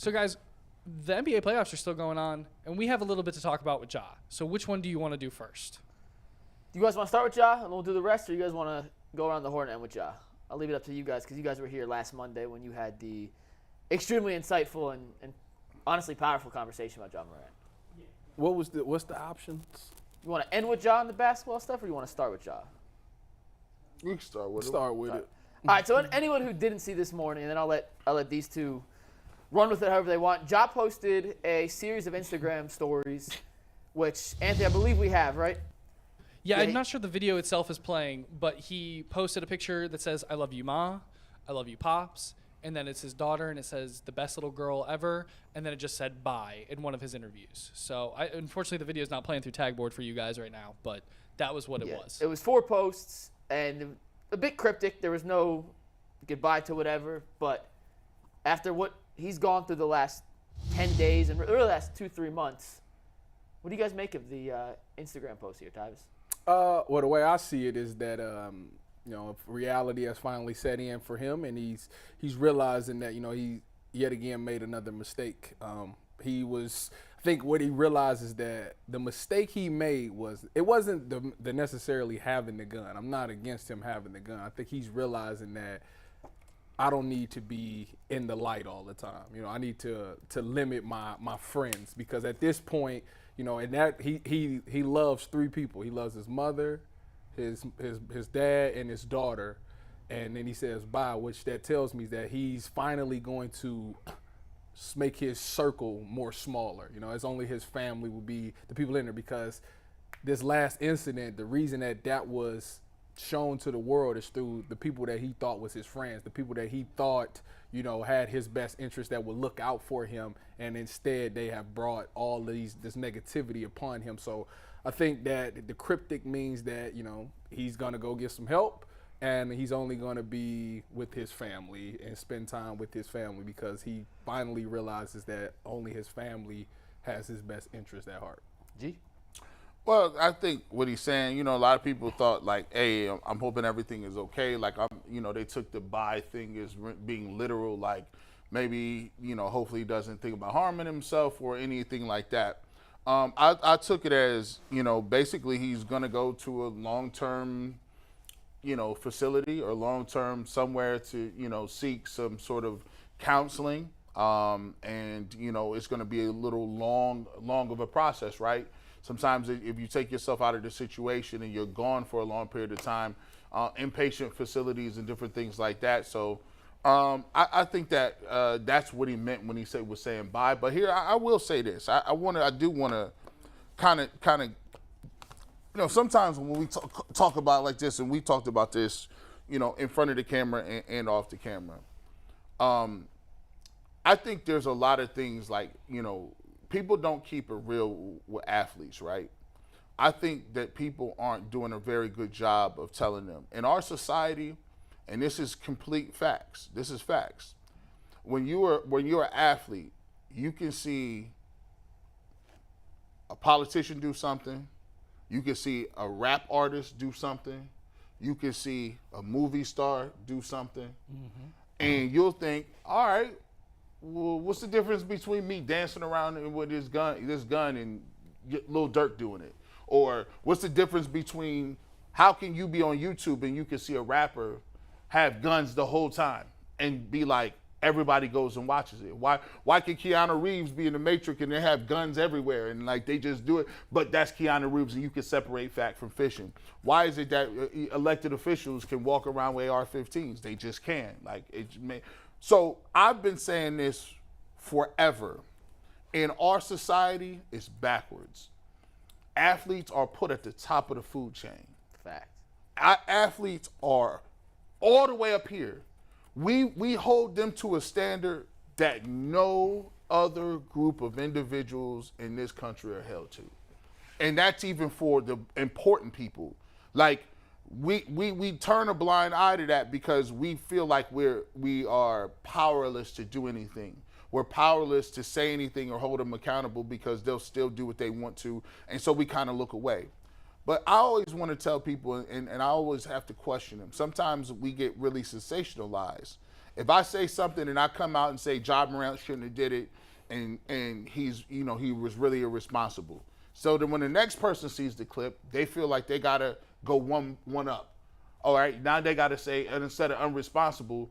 So, guys, the NBA playoffs are still going on, and we have a little bit to talk about with Ja. So which one do you want to do first? Do you guys want to start with Ja, and we'll do the rest, or you guys want to go around the horn and end with Ja? I'll leave it up to you guys, because you guys were here last Monday when you had the extremely insightful and honestly powerful conversation about Ja Morant. What's the options? You want to end with Ja on the basketball stuff, or you want to start with Ja? We can start with it. All right, so anyone who didn't see this morning, and then I'll let these two run with it however they want. Ja posted a series of Instagram stories, which, Anthony, I believe we have, right? Yeah, I'm not sure the video itself is playing, but he posted a picture that says, "I love you, Ma. I love you, Pops." And then it's his daughter, and it says, "The best little girl ever." And then it just said, "Bye," in one of his interviews. So, unfortunately, the video is not playing through Tagboard for you guys right now, but that was what it was. It was 4 posts, and a bit cryptic. There was no goodbye to whatever, but after what he's gone through the last 10 days and really the last 2-3 months, what do you guys make of the Instagram post here, Tyvis? Well, the way I see it is that reality has finally set in for him, and he's realizing that he yet again made another mistake. I think what he realizes is that the mistake he made wasn't the necessarily having the gun. I'm not against him having the gun. I think he's realizing that I don't need to be in the light all the time. I need to limit my friends, because at this point, and that he loves 3 people. He loves his mother, his dad, and his daughter. And then he says bye, which that tells me that he's finally going to make his circle more smaller. It's only his family will be the people in there, because this last incident, the reason that was shown to the world is through the people that he thought was his friends, the people that he thought, had his best interest, that would look out for him, and instead they have brought all this negativity upon him. So I think that the cryptic means that, he's going to go get some help, and he's only going to be with his family and spend time with his family, because he finally realizes that only his family has his best interest at heart. G? Well, I think what he's saying, a lot of people thought like, hey, I'm hoping everything is okay. Like, they took the bye thing as being literal, like maybe, hopefully he doesn't think about harming himself or anything like that. I took it as, basically he's going to go to a long-term, facility or long-term somewhere to, seek some sort of counseling. And, it's going to be a little long of a process, right? Sometimes if you take yourself out of the situation and you're gone for a long period of time, inpatient facilities and different things like that. So I think that that's what he meant when he was saying bye. But here I will say this: I do want to kind of, sometimes when we talk about like this, and we talked about this, in front of the camera and off the camera. I think there's a lot of things like, people don't keep it real with athletes, right? I think that people aren't doing a very good job of telling them. In our society, and this is complete facts, this is facts. When you're an athlete, you can see a politician do something, you can see a rap artist do something, you can see a movie star do something, and you'll think, all right, well, what's the difference between me dancing around with this gun and Lil Durk doing it? Or what's the difference between, how can you be on YouTube and you can see a rapper have guns the whole time and be like, everybody goes and watches it? Why can Keanu Reeves be in the Matrix and they have guns everywhere and like they just do it, but that's Keanu Reeves and you can separate fact from fiction? Why is it that elected officials can walk around with AR-15s? They just can. So I've been saying this forever. In our society, it's backwards. Athletes are put at the top of the food chain. Fact. Athletes are all the way up here. We hold them to a standard that no other group of individuals in this country are held to. And that's even for the important people. Like, we turn a blind eye to that because we feel like we are powerless to do anything. We're powerless to say anything or hold them accountable because they'll still do what they want to, and so we kind of look away. But I always want to tell people, and I always have to question them. Sometimes we get really sensationalized, If I say something and I come out and say Ja Morant shouldn't have did it, and he's, you know, he was really irresponsible. So then when the next person sees the clip, they feel like they gotta go one up. All right, now they gotta say, and instead of irresponsible,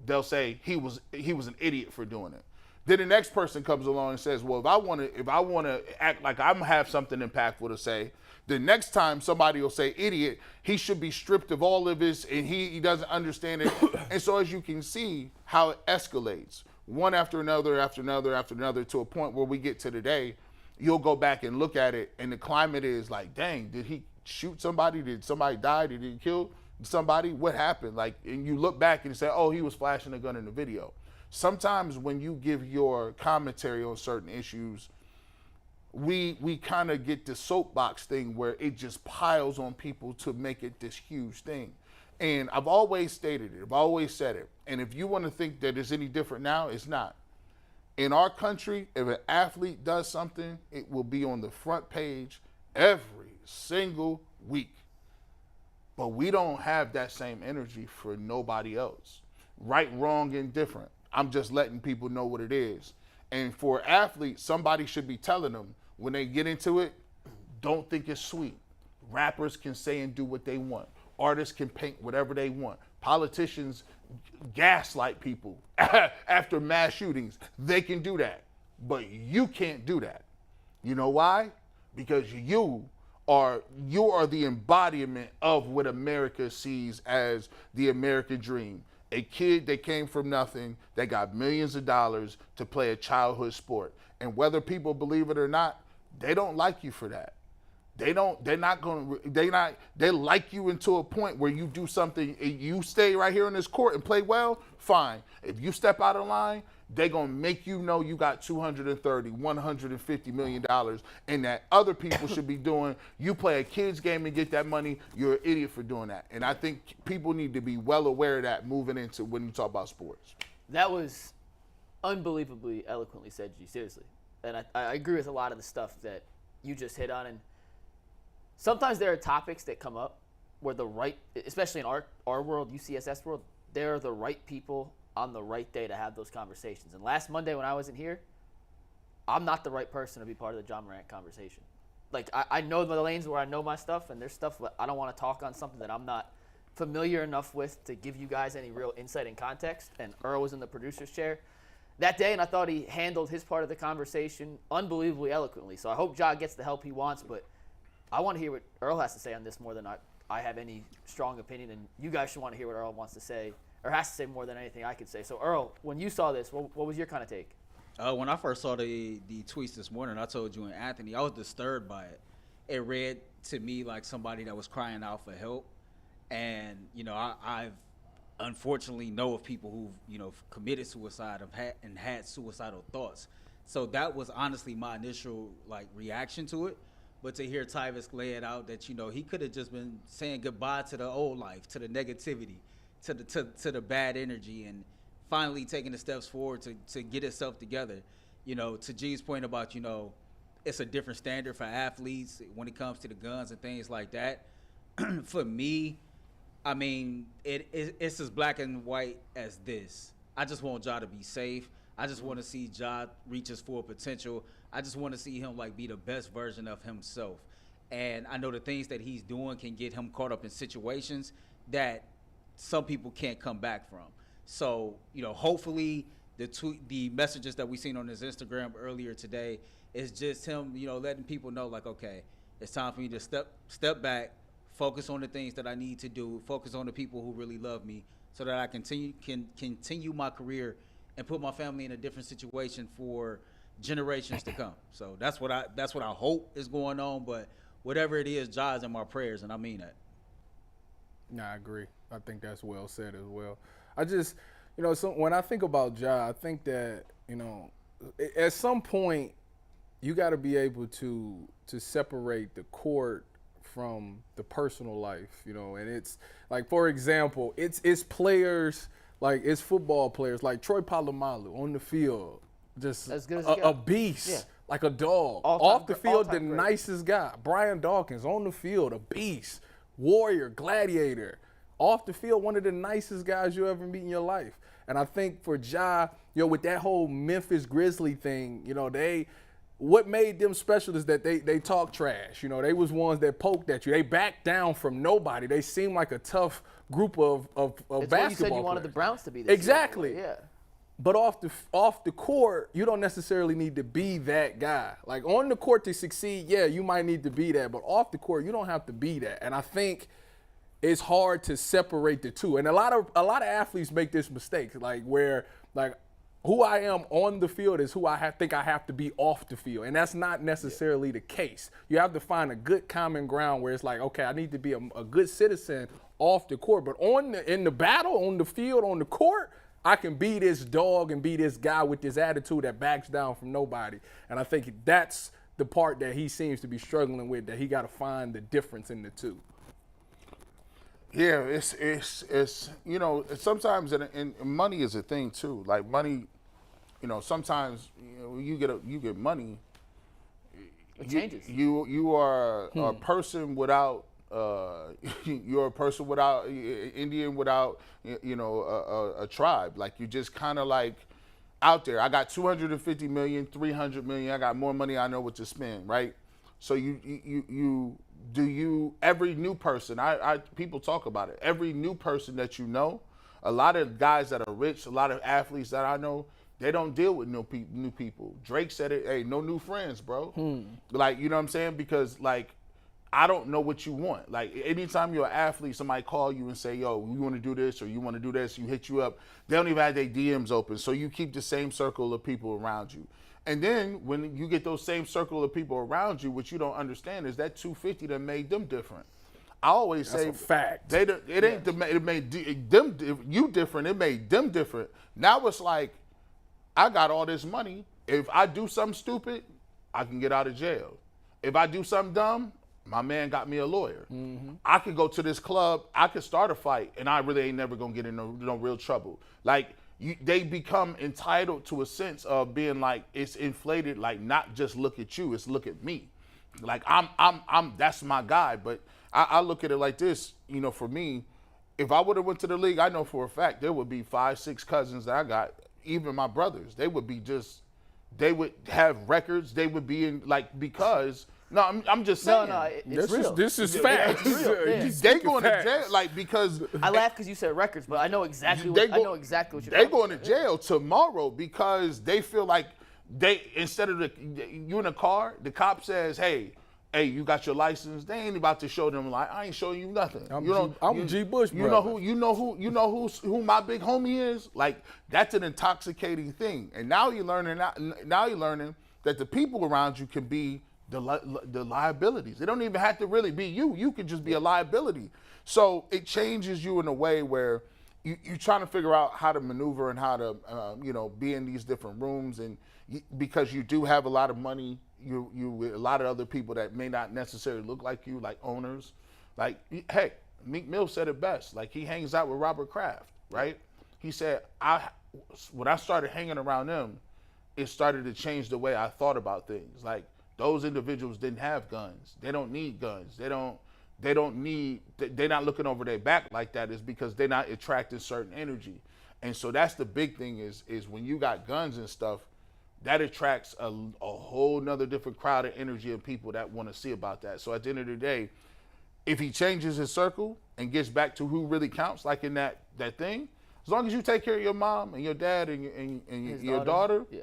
they'll say he was an idiot for doing it. Then the next person comes along and says, well, if I want to act like I'm have something impactful to say, the next time somebody will say idiot, he should be stripped of all of his, and he doesn't understand it. And so as you can see how it escalates, one after another, to a point where we get to today, you'll go back and look at it, and the climate is like, dang, did he shoot somebody? Did somebody die? Did he kill somebody? What happened? Like, and you look back and say, oh, he was flashing a gun in the video. Sometimes when you give your commentary on certain issues, we kind of get the soapbox thing where it just piles on people to make it this huge thing. And I've always stated it. I've always said it. And if you want to think that it's any different now, it's not. In our country, if an athlete does something, it will be on the front page every single week. But we don't have that same energy for nobody else. Right, wrong, indifferent. I'm just letting people know what it is. And for athletes, somebody should be telling them when they get into it, don't think it's sweet. Rappers can say and do what they want. Artists can paint whatever they want. Politicians gaslight people after mass shootings. They can do that. But you can't do that. You know why? Because you are the embodiment of what America sees as the American dream. A kid that came from nothing, that got millions of dollars to play a childhood sport. And whether people believe it or not, they don't like you for that. They like you into a point where you do something, you stay right here in this court and play well, fine. If you step out of line, they're going to make you know you got $230, $150 million, and that other people should be doing, you play a kid's game and get that money, you're an idiot for doing that. And I think people need to be well aware of that moving into when you talk about sports. That was unbelievably eloquently said, G, seriously. And I agree with a lot of the stuff that you just hit on. And sometimes there are topics that come up where the right, especially in our world, UCSS world, there are the right people on the right day to have those conversations. And last Monday when I wasn't here, I'm not the right person to be part of the John Morant conversation. Like, I know the lanes where I know my stuff, and there's stuff I don't want to talk on something that I'm not familiar enough with to give you guys any real insight and context. And Earl was in the producer's chair that day, and I thought he handled his part of the conversation unbelievably eloquently. So I hope Ja gets the help he wants, but I want to hear what Earl has to say on this more than I have any strong opinion, and you guys should want to hear what Earl wants to say, or has to say more than anything I could say. So Earl, when you saw this, what was your kind of take? When I first saw the tweets this morning, I told you and Anthony, I was disturbed by it. It read to me like somebody that was crying out for help. And, you know, I've unfortunately know of people who've, you know, committed suicide and had suicidal thoughts. So that was honestly my initial, like, reaction to it. But to hear Tyvis lay it out that, you know, he could have just been saying goodbye to the old life, to the negativity, to the bad energy, and finally taking the steps forward to get itself together. You know, to G's point about, you know, it's a different standard for athletes when it comes to the guns and things like that. For me, I mean, it's as black and white as this. I just want Ja to be safe. I just want to see Ja reach his full potential. I just want to see him, like, be the best version of himself. And I know the things that he's doing can get him caught up in situations that some people can't come back from. So, you know, hopefully the messages that we seen on his Instagram earlier today is just him, you know, letting people know, like, okay, it's time for me to step back, focus on the things that I need to do, focus on the people who really love me, so that I can continue my career and put my family in a different situation for generations to come. So that's what I hope is going on. But whatever it is, Ja's in my prayers, and I mean that. No, I agree. I think that's well said as well. I just, you know, so when I think about Ja, I think that, you know, at some point you got to be able to separate the court from the personal life, you know. And it's like, for example, it's players, like it's football players like Troy Polamalu on the field, just as good as a beast, yeah, like a dog. Off the field, the nicest guy. Brian Dawkins on the field, a beast, warrior, gladiator. off the field, one of the nicest guys you ever meet in your life. And I think for Ja, with that whole Memphis Grizzly thing, what made them special is that they talk trash. They was ones that poked at you. They backed down from nobody. They seemed like a tough group of basketball It's what you said you players. wanted the Browns to be this Exactly. year. Yeah. But off the court, you don't necessarily need to be that guy. Like on the court to succeed, yeah, you might need to be that. But off the court, you don't have to be that. And I think it's hard to separate the two. And a lot of athletes make this mistake, where who I am on the field is who think I have to be off the field. And that's not necessarily the case. You have to find a good common ground where it's like, okay, I need to be a good citizen off the court. But in the battle, on the field, on the court, I can be this dog and be this guy with this attitude that backs down from nobody. And I think that's the part that he seems to be struggling with, that he got to find the difference in the two. Yeah, it's sometimes and money is a thing too. Like money, sometimes when you get money, It changes. You are a person without you're a person without Indian without a tribe. Like you just kind of like out there. I got 250 million, 300 million. I got more money. I know what to spend, right? So every new person, people talk about it. Every new person that a lot of guys that are rich, a lot of athletes that I know, they don't deal with new people. Drake said it, hey, no new friends, bro. Like, you know what I'm saying? Because like, I don't know what you want. Like anytime you're an athlete, somebody call you and say, yo, you want to do this or you want to do this, you hit you up. They don't even have their DMs open. So you keep the same circle of people around you. And then when you get those same circle of people around you, what you don't understand is that 250 that made them different. I always say a fact. It made them you different. It made them different. Now it's like, I got all this money. If I do something stupid, I can get out of jail. If I do something dumb, my man got me a lawyer. Mm-hmm. I could go to this club, I could start a fight, and I really ain't never gonna get in no real trouble. Like they become entitled to a sense of being like it's inflated. Like not just look at you, it's look at me. Like I'm that's my guy. But I look at it like this. For me, if I would have went to the league, I know for a fact there would be 5-6 cousins that I got. Even my brothers, they would would have records. They would be in because. No, I'm just saying. No, it's real. This is facts. They going to jail, because I laugh because you said records, but I know exactly what you're talking about. They going to jail tomorrow because they feel like instead of you in a car, the cop says, hey, you got your license. They ain't about to show them like I ain't showing you nothing. I'm G. Bush, you know who my big homie is. Like that's an intoxicating thing. And now you're learning that the people around you can be the liabilities. They don't even have to really be you. You could just be a liability. So it changes you in a way where you're trying to figure out how to maneuver and how to, be in these different rooms. And because you do have a lot of money, you with a lot of other people that may not necessarily look like you, like owners. Like, heck, Meek Mill said it best. Like he hangs out with Robert Kraft, right? He said, when I started hanging around them, it started to change the way I thought about things. Like, those individuals didn't have guns. They don't need guns. They're not looking over their back like that. Is because they're not attracting certain energy. And so that's the big thing is when you got guns and stuff, that attracts a whole nother different crowd of energy and people that want to see about that. So at the end of the day, if he changes his circle and gets back to who really counts, like in that thing, as long as you take care of your mom and your dad and your daughter, yeah,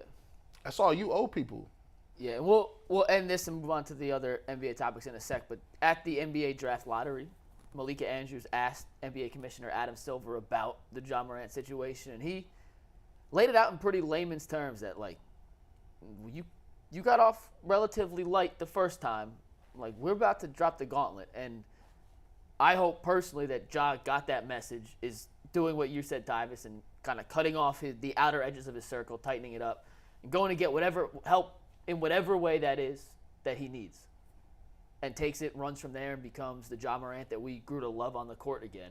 that's all you owe people. Yeah, and we'll end this and move on to the other NBA topics in a sec. But at the NBA draft lottery, Malika Andrews asked NBA Commissioner Adam Silver about the Ja Morant situation, and he laid it out in pretty layman's terms that like you got off relatively light the first time. Like we're about to drop the gauntlet, and I hope personally that Ja got that message, is doing what you said, Tyvis, and kind of cutting off the outer edges of his circle, tightening it up, and going to get whatever help in whatever way that is that he needs, and takes it, runs from there, and becomes the Ja Morant that we grew to love on the court again,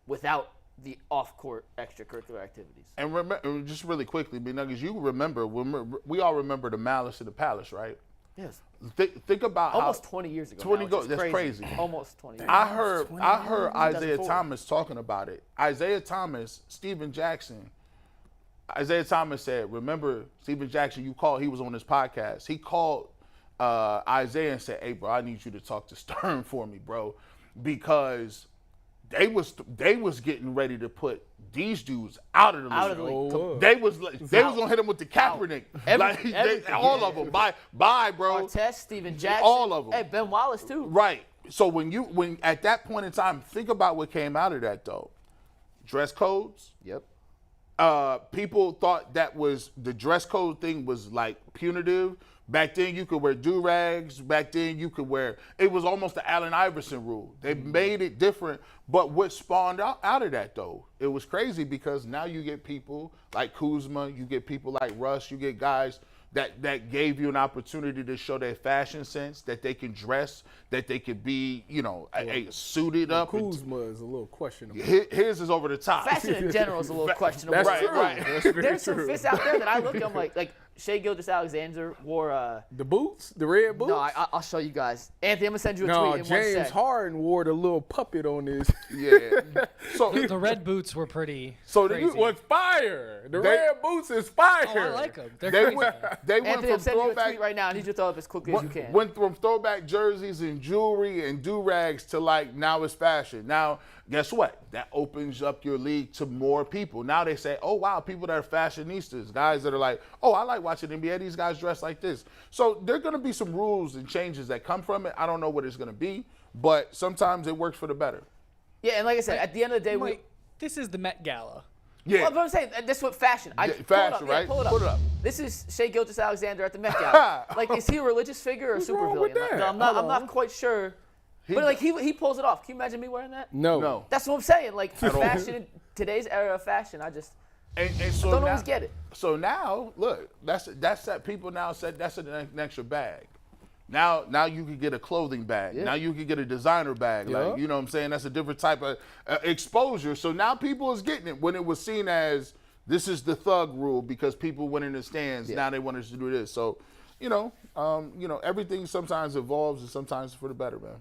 without the off-court extracurricular activities. And remember, just really quickly, B-Nuggets, we all remember the Malice at the Palace, right? Yes. Think about Almost how 20 years ago. 20 now, ago. which is That's crazy. Almost 20 years. I heard Isaiah 2004. Thomas talking about it. Isaiah Thomas, Steven Jackson. Isaiah Thomas said, "Remember Steven Jackson? He was on this podcast. He called Isaiah and said, "Hey, bro, I need you to talk to Stern for me, bro, because they was getting ready to put these dudes out of the league. Out of the league. They was gonna hit him with the Kaepernick. All of them. Bye, bro. Artest, Steven Jackson. All of them. Hey, Ben Wallace too. Right. So when at that point in time, think about what came out of that though. Dress codes. Yep. People thought that was the dress code thing was like punitive. Back then you could wear do-rags. Back then you could wear, it was almost the Allen Iverson rule. They made it different. But what spawned out of that though, it was crazy because now you get people like Kuzma, you get people like Russ, you get guys that gave you an opportunity to show their fashion sense, that they can dress, that they could be, suited up. Kuzma is a little questionable. His is over the top. Fashion in general is a little questionable. That's Right, true. right. That's very There's some true. fits out there that I look at. I'm like Shai Gilgeous-Alexander wore. The boots, the red boots. No, I'll show you guys. Anthony, I'm gonna send you a No, tweet in one James sec. Harden wore the little puppet on his. Yeah. So The red boots were pretty So crazy. was fire. The They- red boots is fire. Oh, I like them. They're they crazy. went Anthony, I'm from sending you a tweet throwback right now. I need you to throw up as quickly as you can. went from throwback jerseys and jewelry and do-rags to like now it's fashion. Now, guess what? That opens up your league to more people. Now they say, oh wow, people that are fashionistas, guys that are like, oh, I like watching NBA. These guys dress like this. So there are going to be some rules and changes that come from it. I don't know what it's going to be, but sometimes it works for the better. Yeah, and like I said, at the end of the day, Mike, this is the Met Gala. Yeah. Well, but I'm saying this is what fashion. Yeah, pull it up, fashion, yeah, right? pull it up. Put it up. This is Shai Gilgeous-Alexander at the Met Gala. Like, is he a religious figure or a What's wrong with supervillain? Like, that? I'm not Hold on. quite sure. But like he pulls it off. Can you imagine me wearing that? No. That's what I'm saying. Like At all. fashion, in today's era of fashion, I just And so don't now, always get it. So now, look, that's that people now said that's an extra bag. Now you can get a clothing bag. Yeah. Now you can get a designer bag. Yeah. Like, you know what I'm saying? That's a different type of exposure. So now people is getting it when it was seen as this is the thug rule because people went in the stands. Now they want us to do this. So, everything sometimes evolves and sometimes for the better, man.